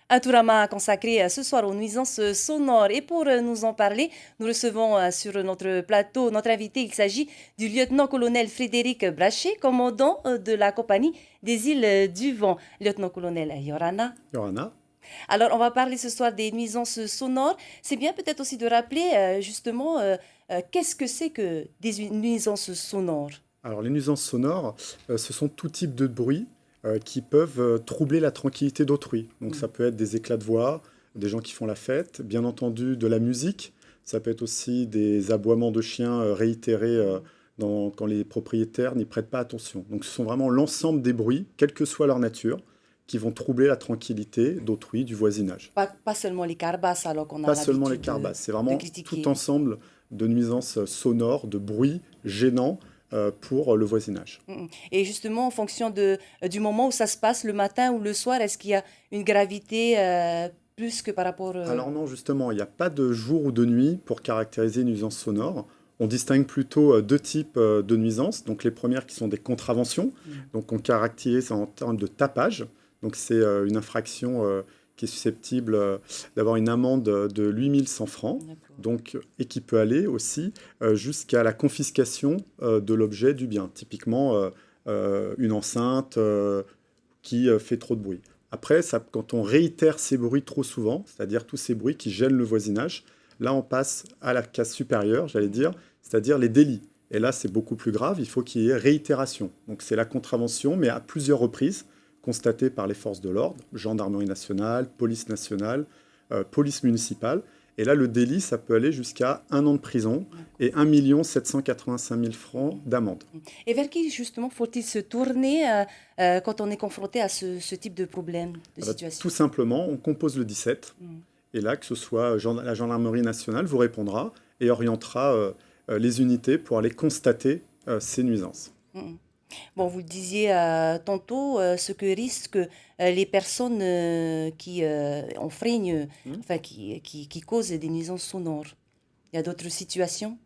Un Tourama consacré ce soir aux nuisances sonores. Et pour nous en parler, nous recevons sur notre plateau notre invité. Il s'agit du lieutenant-colonel Frédéric Brachet, commandant de la compagnie des îles du Vent. Lieutenant-colonel Yorana. Johanna. Alors, on va parler ce soir des nuisances sonores. C'est bien peut-être aussi de rappeler justement qu'est-ce que c'est que des nuisances sonores. Alors, les nuisances sonores, ce sont tout type de bruits qui peuvent troubler la tranquillité d'autrui. Donc, ça peut être des éclats de voix, des gens qui font la fête, bien entendu de la musique. Ça peut être aussi des aboiements de chiens réitérés quand les propriétaires n'y prêtent pas attention. Donc, ce sont vraiment l'ensemble des bruits, quelle que soit leur nature, qui vont troubler la tranquillité d'autrui, du voisinage. Pas seulement les carbasses, alors qu'on a Pas seulement les l'habitude carbasses, c'est de vraiment tout critiquer. ensemble de nuisances sonores, de bruits gênants pour le voisinage. Et justement, en fonction du moment où ça se passe, le matin ou le soir, est-ce qu'il y a une gravité plus que par rapport... Alors non, justement, il n'y a pas de jour ou de nuit pour caractériser une nuisance sonore. On distingue plutôt deux types de nuisances. Donc les premières qui sont des contraventions, donc on caractérise en termes de tapage. Donc c'est une infraction qui est susceptible d'avoir une amende de 8100 francs, D'accord. donc, et qui peut aller aussi jusqu'à la confiscation de l'objet du bien. Typiquement, une enceinte qui fait trop de bruit. Après, quand on réitère ces bruits trop souvent, c'est-à-dire tous ces bruits qui gênent le voisinage, là on passe à la case supérieure, j'allais dire, c'est-à-dire les délits. Et là, c'est beaucoup plus grave, il faut qu'il y ait réitération. Donc c'est la contravention, mais à plusieurs reprises, constatée par les forces de l'ordre, gendarmerie nationale, police nationale, police municipale. Et là, le délit, ça peut aller jusqu'à 1 an de prison et 1 785 000 francs d'amende. Et vers qui, justement, faut-il se tourner quand on est confronté à ce type de problème, de Tout situation? simplement, on compose le 17. Et là, que ce soit la gendarmerie nationale vous répondra et orientera les unités pour aller constater ces nuisances. Mm. Bon, vous le disiez tantôt, ce que risquent les personnes qui enfreignent, Hmm. enfin, qui causent des nuisances sonores. Il y a d'autres situations?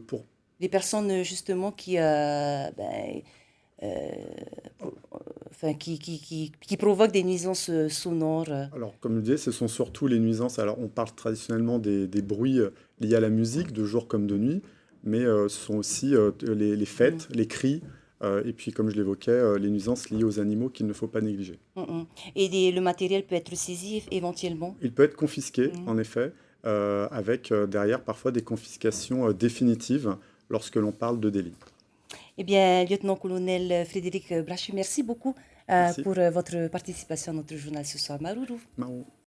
Pour, Les personnes, justement, ben, euh, enfin, qui provoquent des nuisances sonores. alors, comme je disais, ce sont surtout les nuisances. Alors, on parle traditionnellement des bruits liés à la musique, de jour comme de nuit, mais ce sont aussi les Mm, fêtes, les cris, et puis, comme je l'évoquais, les nuisances liées aux animaux qu'il ne faut pas négliger. mm, mm. Et le matériel peut être saisi éventuellement. Il peut être confisqué, Mm. en effet, avec derrière parfois des confiscations définitives lorsque l'on parle de délit. Eh bien, lieutenant-colonel Frédéric Brachet, merci beaucoup Merci. pour votre participation à notre journal ce soir. Marourou. Marou.